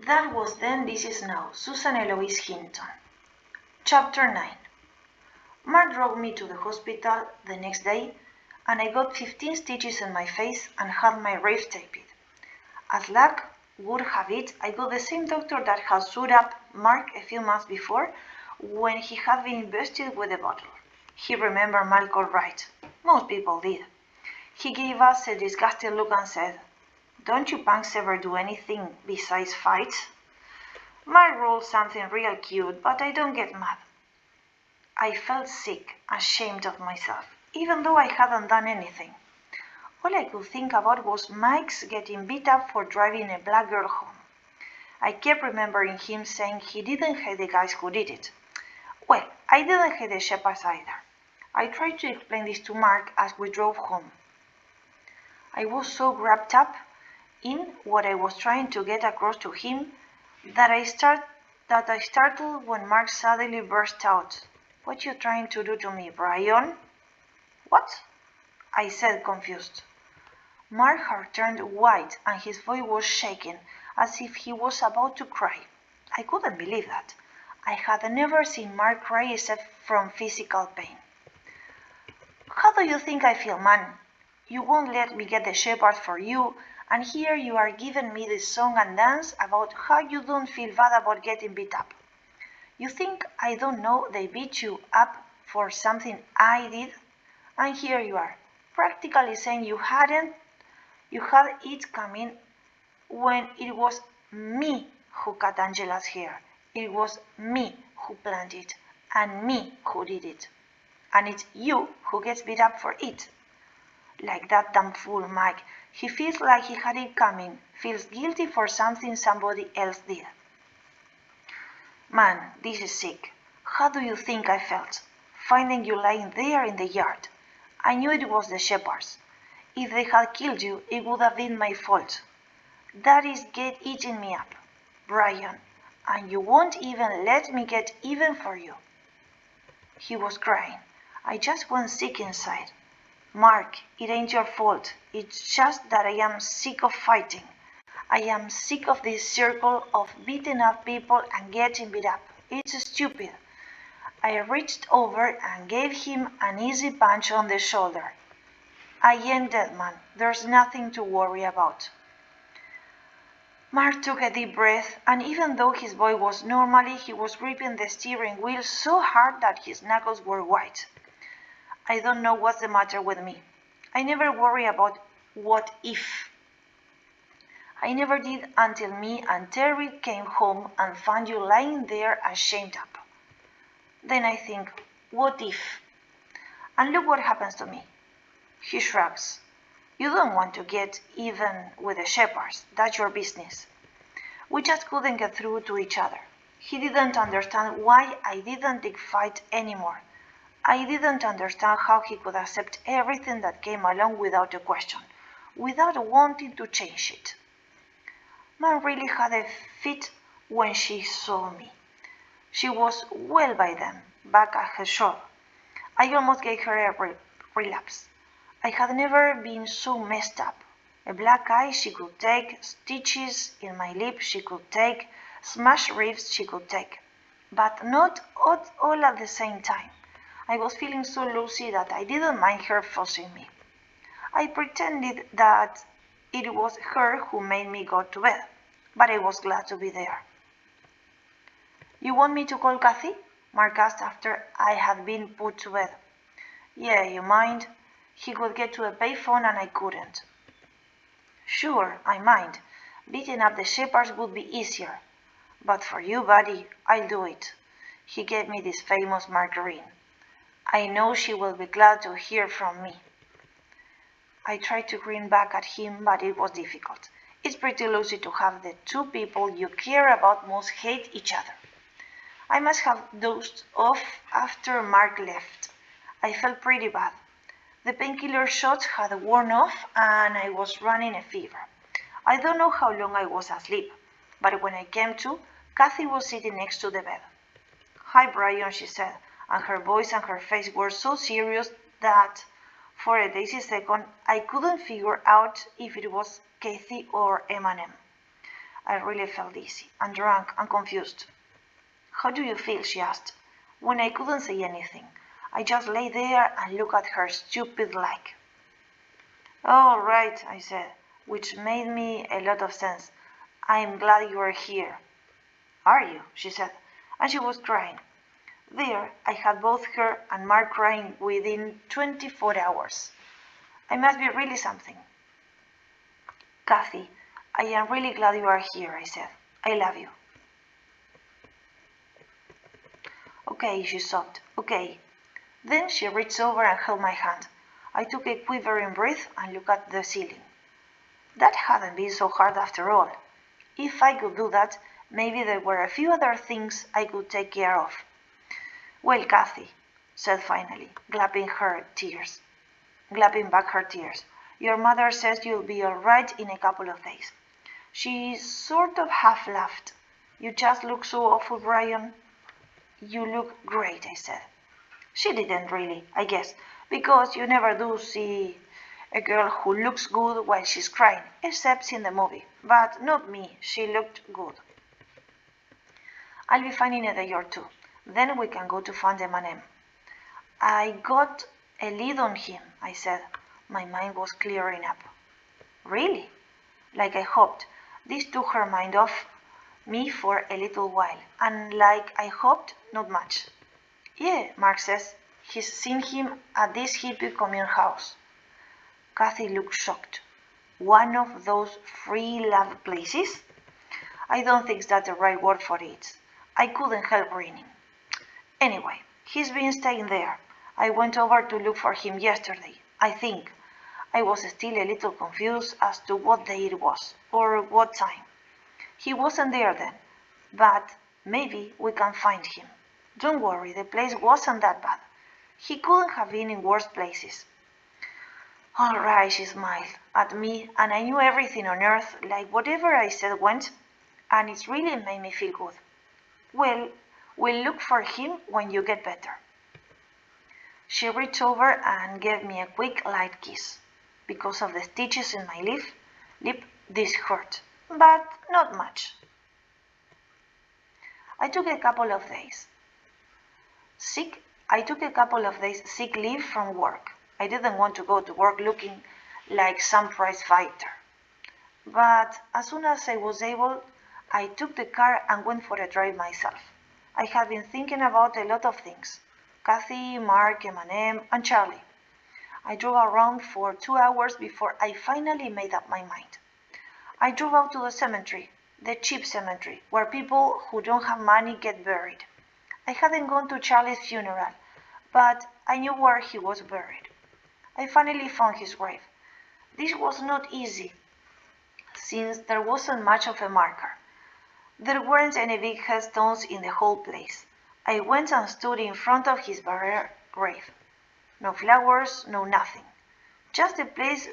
That was then, this is now. Susan Eloise Hinton. Chapter 9. Mark drove me to the hospital the next day, and I got 15 stitches in my face and had my ribs taped. As luck would have it, I got the same doctor that had sewed up Mark a few months before when he had been invested with the bottle. He remembered Mark all right. Most people did. He gave us a disgusted look and said, "Don't you punks ever do anything besides fight?" Mark rolled something real cute, but I don't get mad. I felt sick, ashamed of myself, even though I hadn't done anything. All I could think about was Mike's getting beat up for driving a black girl home. I kept remembering him saying he didn't hate the guys who did it. Well, I didn't hate the shepherds either. I tried to explain this to Mark as we drove home. I was so wrapped up in what I was trying to get across to him that I startled when Mark suddenly burst out, "What you trying to do to me, Bryon?" "What?" I said, confused. Mark had turned white and his voice was shaking as if he was about to cry. I couldn't believe that. I had never seen Mark cry except from physical pain. "How do you think I feel, man? You won't let me get the shepherd for you, and here you are giving me this song and dance about how you don't feel bad about getting beat up. You think I don't know they beat you up for something I did? And here you are, practically saying you had it coming when it was me who cut Angela's hair. It was me who planned it, and me who did it. And it's you who gets beat up for it. Like that damn fool Mike. He feels like he had it coming, feels guilty for something somebody else did. Man, this is sick. How do you think I felt, finding you lying there in the yard? I knew it was the shepherds. If they had killed you, it would have been my fault. That is get eating me up, Bryon, and you won't even let me get even for you." He was crying. I just went sick inside. "Mark, it ain't your fault. It's just that I am sick of fighting. I am sick of this circle of beating up people and getting beat up. It's stupid." I reached over and gave him an easy punch on the shoulder. "I ain't dead, man. There's nothing to worry about." Mark took a deep breath, and even though his voice was normally, he was gripping the steering wheel so hard that his knuckles were white. "I don't know what's the matter with me. I never worry about what if. I never did until me and Terry came home and found you lying there ashamed up. Then I think, what if? And look what happens to me." He shrugs. "You don't want to get even with the shepherds. That's your business." We just couldn't get through to each other. He didn't understand why I didn't take fight anymore. I didn't understand how he could accept everything that came along without a question, without wanting to change it. Mom really had a fit when she saw me. She was well by then, back at her shop. I almost gave her a relapse. I had never been so messed up. A black eye she could take, stitches in my lip she could take, smashed ribs she could take. But not all at the same time. I was feeling so lousy that I didn't mind her fussing me. I pretended that it was her who made me go to bed, but I was glad to be there. "You want me to call Kathy?" Mark asked after I had been put to bed. "Yeah, you mind? He could get to a payphone and I couldn't." "Sure, I mind. Beating up the shepherds would be easier. But for you, buddy, I'll do it." He gave me this famous margarine. "I know she will be glad to hear from me." I tried to grin back at him, but it was difficult. It's pretty lousy to have the two people you care about most hate each other. I must have dozed off after Mark left. I felt pretty bad. The painkiller shots had worn off and I was running a fever. I don't know how long I was asleep, but when I came to, Kathy was sitting next to the bed. "Hi, Bryon," she said, and her voice and her face were so serious that for a daisy second I couldn't figure out if it was Kathy or Eminem. I really felt dizzy and drunk and confused. How do you feel? She asked. When I couldn't say anything, I just lay there and looked at her stupid like. All right, I said, which made me a lot of sense. I'm glad you are here. Are you? She said, and she was crying. There, I had both her and Mark crying within 24 hours. I must be really something. Kathy, I am really glad you are here, I said. I love you. Okay, she sobbed. Okay. Then she reached over and held my hand. I took a quivering breath and looked at the ceiling. That hadn't been so hard after all. If I could do that, maybe there were a few other things I could take care of. Well, Kathy, said finally, glapping back her tears, your mother says you'll be all right in a couple of days. She sort of half laughed. You just look so awful, Bryon. You look great, I said. She didn't really, I guess, because you never do see a girl who looks good while she's crying, except in the movie. But not me, she looked good. I'll be fine in a day or two. Then we can go to find M&M. I got a lead on him, I said. My mind was clearing up. Really? Like I hoped. This took her mind off me for a little while, and like I hoped, not much. Yeah, Mark says. He's seen him at this hippie commune house. Kathy looked shocked. One of those free love places? I don't think that's the right word for it. I couldn't help grinning. Anyway, he's been staying there. I went over to look for him yesterday, I think. I was still a little confused as to what day it was, or what time. He wasn't there then, but maybe we can find him. Don't worry, the place wasn't that bad. He couldn't have been in worse places. All right, she smiled at me, and I knew everything on earth, like whatever I said went, and it really made me feel good. Well, we'll look for him when you get better. She reached over and gave me a quick light kiss. Because of the stitches in my lip, this hurt, but not much. I took a couple of days sick leave from work. I didn't want to go to work looking like some prize fighter. But as soon as I was able, I took the car and went for a drive myself. I had been thinking about a lot of things. Kathy, Mark, M&M, and Charlie. I drove around for 2 hours before I finally made up my mind. I drove out to the cemetery, the cheap cemetery, where people who don't have money get buried. I hadn't gone to Charlie's funeral, but I knew where he was buried. I finally found his grave. This was not easy, since there wasn't much of a marker. There weren't any big headstones in the whole place. I went and stood in front of his burial grave. No flowers, no nothing. Just a place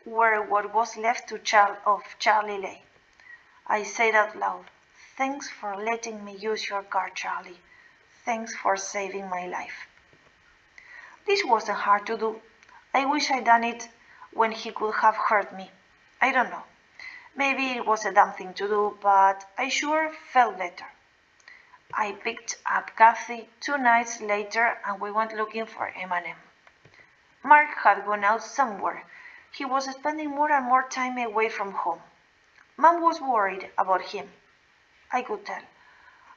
where what was left of Charlie lay. I said out loud, "Thanks for letting me use your car, Charlie. Thanks for saving my life." This wasn't hard to do. I wish I'd done it when he could have hurt me. I don't know. Maybe it was a dumb thing to do, but I sure felt better. I picked up Kathy 2 nights later and we went looking for M&M. Mark had gone out somewhere. He was spending more and more time away from home. Mom was worried about him. I could tell.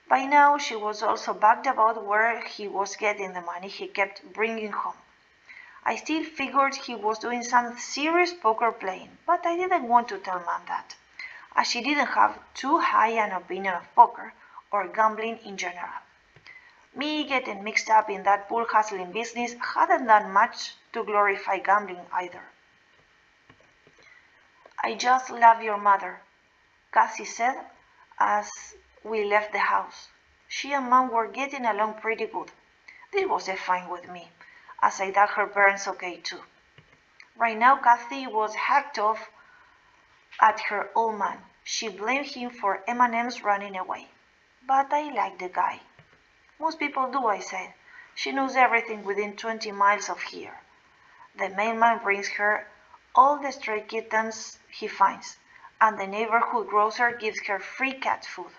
By now she was also bugged about where he was getting the money he kept bringing home. I still figured he was doing some serious poker playing, but I didn't want to tell Mom that, as she didn't have too high an opinion of poker or gambling in general. Me getting mixed up in that pool hustling business hadn't done much to glorify gambling either. "I just love your mother," Cassie said as we left the house. She and Mom were getting along pretty good. This was fine with me, as I thought her parents okay too. Right now Kathy was hacked off at her old man. She blamed him for M&M's running away. But I liked the guy. Most people do, I said. She knows everything within 20 miles of here. The mailman brings her all the stray kittens he finds, and the neighborhood grocer gives her free cat food.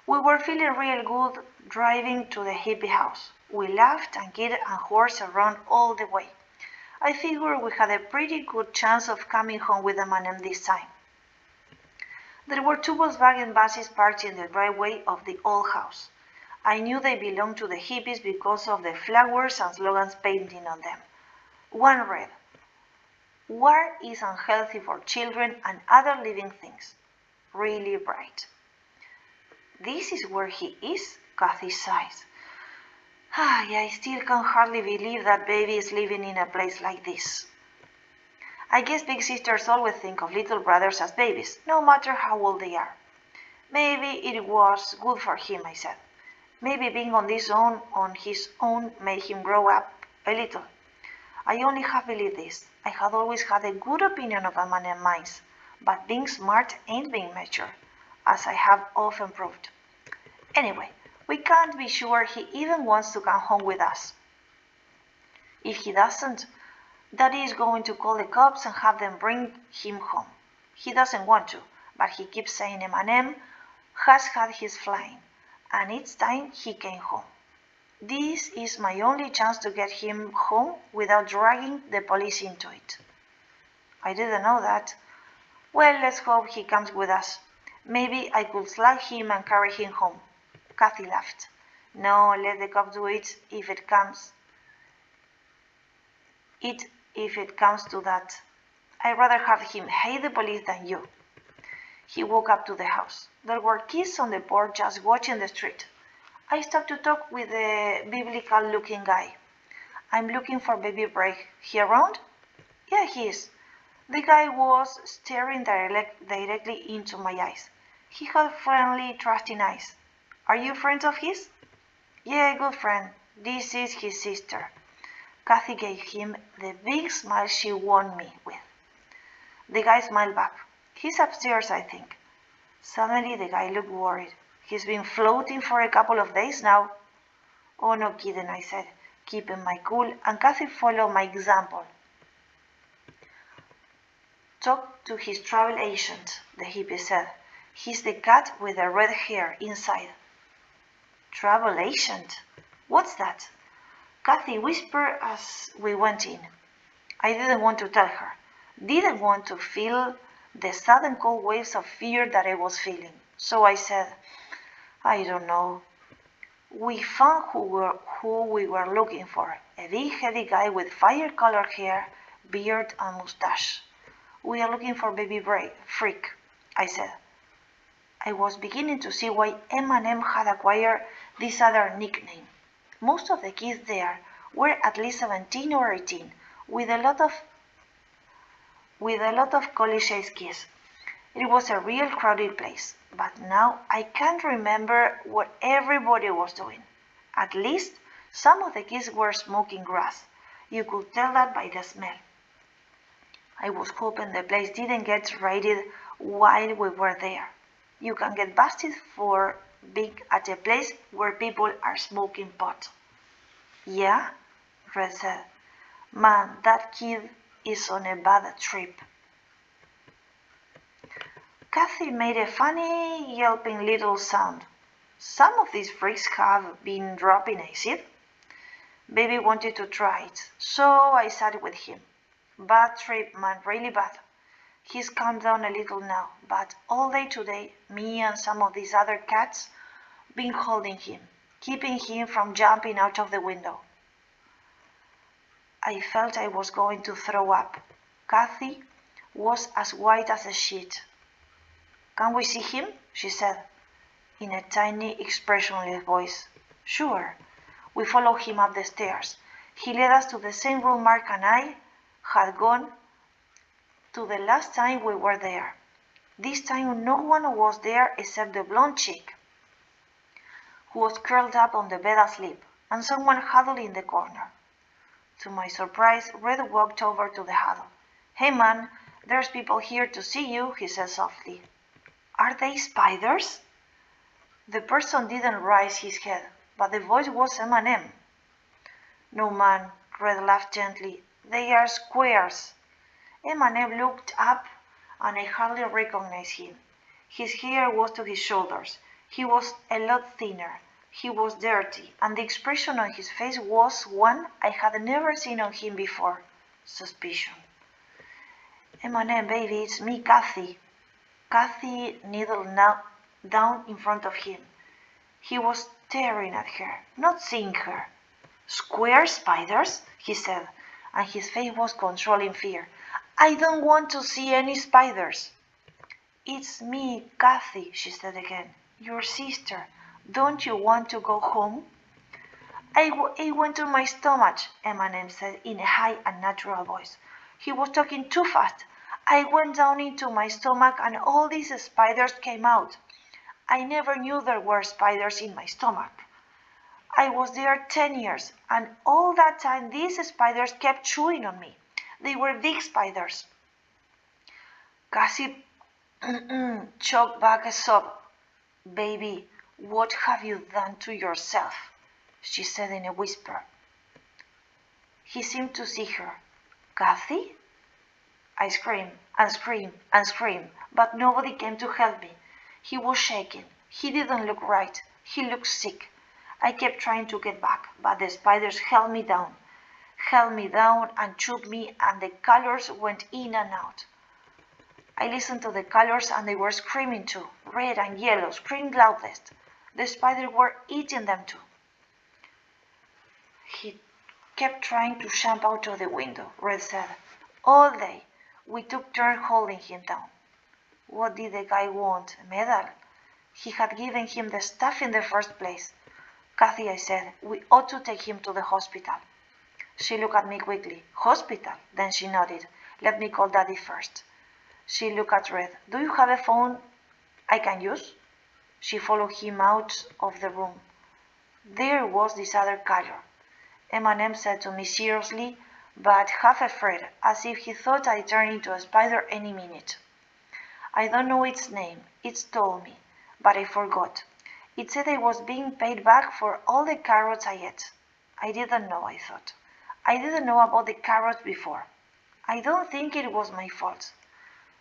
We were feeling real good driving to the hippie house. We laughed and kid and horsed around all the way. I figured we had a pretty good chance of coming home with M&M this time. There were two Volkswagen buses parked in the driveway of the old house. I knew they belonged to the hippies because of the flowers and slogans painted on them. One read, "War is unhealthy for children and other living things." Really bright. "This is where he is," Kathy sighed. I still can hardly believe that baby is living in a place like this. I guess big sisters always think of little brothers as babies, no matter how old they are. Maybe it was good for him, I said. Maybe being on his own made him grow up a little. I only half believe this. I had always had a good opinion of M&M minds, but being smart ain't being mature, as I have often proved. Anyway, we can't be sure he even wants to come home with us. If he doesn't, Daddy is going to call the cops and have them bring him home. He doesn't want to, but he keeps saying M&M has had his flying, and it's time he came home. This is my only chance to get him home without dragging the police into it. I didn't know that. Well, let's hope he comes with us. Maybe I could slug him and carry him home. Kathy laughed. No, let the cops do it if it comes to that. I'd rather have him hate the police than you. He walked up to the house. There were kids on the porch just watching the street. I stopped to talk with the biblical-looking guy. I'm looking for baby Bryon. He around? Yeah, he is. The guy was staring directly into my eyes. He had friendly, trusting eyes. Are you friends of his? Yeah, good friend. This is his sister. Kathy gave him the big smile she won me with. The guy smiled back. He's upstairs, I think. Suddenly the guy looked worried. He's been floating for a couple of days now. Oh, no kidding, I said, keeping my cool, and Kathy followed my example. Talk to his travel agent, the hippie said. He's the cat with the red hair inside. Travel agent? What's that? Kathy whispered as we went in. I didn't want to tell her. Didn't want to feel the sudden cold waves of fear that I was feeling. So I said, I don't know. We found who we were looking for. A big heavy guy with fire-colored hair, beard and mustache. We are looking for baby Freak, I said. I was beginning to see why M&M had acquired this other nickname. Most of the kids there were at least 17 or 18, with a lot of college-age kids. It was a real crowded place, but now I can't remember what everybody was doing. At least some of the kids were smoking grass. You could tell that by the smell. I was hoping the place didn't get raided while we were there. You can get busted for being at a place where people are smoking pot. Yeah, Red said. Man, that kid is on a bad trip. Kathy made a funny, yelping little sound. Some of these freaks have been dropping acid. Baby wanted to try it, so I sat with him. Bad trip, man, really bad. He's calmed down a little now, but all day today, me and some of these other cats been holding him, keeping him from jumping out of the window. I felt I was going to throw up. Kathy was as white as a sheet. Can we see him? She said, in a tiny, expressionless voice. Sure. We followed him up the stairs. He led us to the same room Mark and I had gone to the last time we were there. This time no one was there except the blonde chick, who was curled up on the bed asleep, and someone huddled in the corner. To my surprise, Red walked over to the huddle. Hey man, there's people here to see you, he said softly. Are they spiders? The person didn't raise his head, but the voice was M&M. No man, Red laughed gently. They are squares. M&M looked up and I hardly recognized him. His hair was to his shoulders. He was a lot thinner. He was dirty, and the expression on his face was one I had never seen on him before: suspicion. "M&M, baby, it's me, Kathy." Kathy kneeled down in front of him. He was staring at her, not seeing her. "Square spiders?" he said, and his face was controlling fear. "I don't want to see any spiders." "It's me, Kathy," she said again. "Your sister. Don't you want to go home?" It went to my stomach," M&M said in a high, unnatural voice. He was talking too fast. "I went down into my stomach and all these spiders came out. I never knew there were spiders in my stomach. I was there 10 years, and all that time these spiders kept chewing on me. They were big spiders." Cassie choked back a sob. "Baby, what have you done to yourself?" she said in a whisper. He seemed to see her. "Kathy?" I screamed and screamed and screamed, but nobody came to help me. He was shaking. He didn't look right. He looked sick. I kept trying to get back, but the spiders held me down and chewed me, and the colors went in and out. I listened to the colors, and they were screaming too. Red and yellow screamed loudest. The spiders were eating them too. He kept trying to jump out of the window, Red said. All day. We took turns holding him down. What did the guy want? A medal? He had given him the stuff in the first place. Kathy, I said, we ought to take him to the hospital. She looked at me quickly. Hospital? Then she nodded. Let me call Daddy first. She looked at Red. Do you have a phone I can use? She followed him out of the room. There was this other color. M&M said to me seriously, but half afraid, as if he thought I'd turn into a spider any minute. I don't know its name. It's told me, but I forgot. It said I was being paid back for all the carrots I ate. I didn't know, I thought. I didn't know about the carrots before. I don't think it was my fault.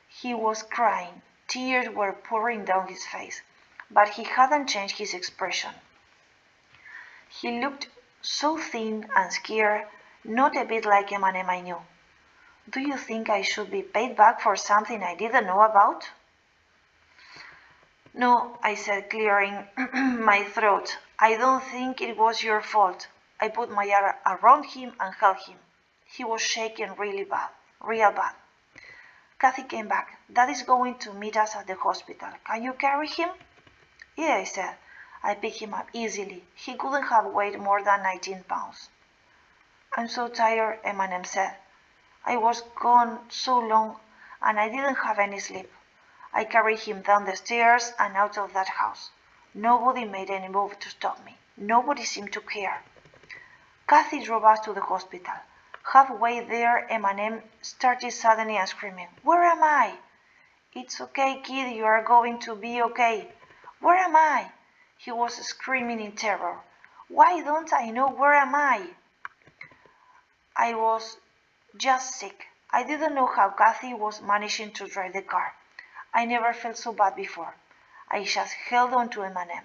He was crying. Tears were pouring down his face, but he hadn't changed his expression. He looked so thin and scared, not a bit like M&M I knew. Do you think I should be paid back for something I didn't know about? No, I said, clearing my throat. I don't think it was your fault. I put my arm around him and held him. He was shaking really bad, real bad. Kathy came back. Daddy's going to meet us at the hospital. Can you carry him? Yeah, I said. I picked him up easily. He couldn't have weighed more than 19 pounds. I'm so tired, M&M said. I was gone so long, and I didn't have any sleep. I carried him down the stairs and out of that house. Nobody made any move to stop me. Nobody seemed to care. Kathy drove us to the hospital. Halfway there, M&M started suddenly and screaming, Where am I? It's okay, kid, you are going to be okay. Where am I? He was screaming in terror. Why don't I know where am I? I was just sick. I didn't know how Kathy was managing to drive the car. I never felt so bad before. I just held on to M&M.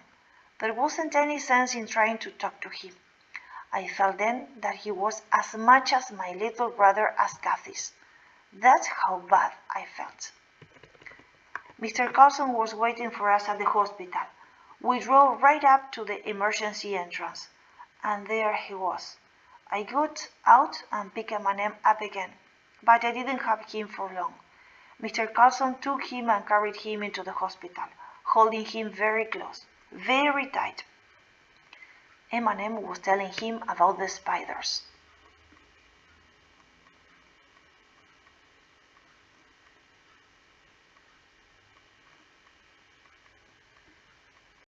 There wasn't any sense in trying to talk to him. I felt then that he was as much as my little brother as Kathy's. That's how bad I felt. Mr. Carlson was waiting for us at the hospital. We drove right up to the emergency entrance, and there he was. I got out and picked M&M up again, but I didn't have him for long. Mr. Carlson took him and carried him into the hospital, holding him very close, very tight. M&M was telling him about the spiders.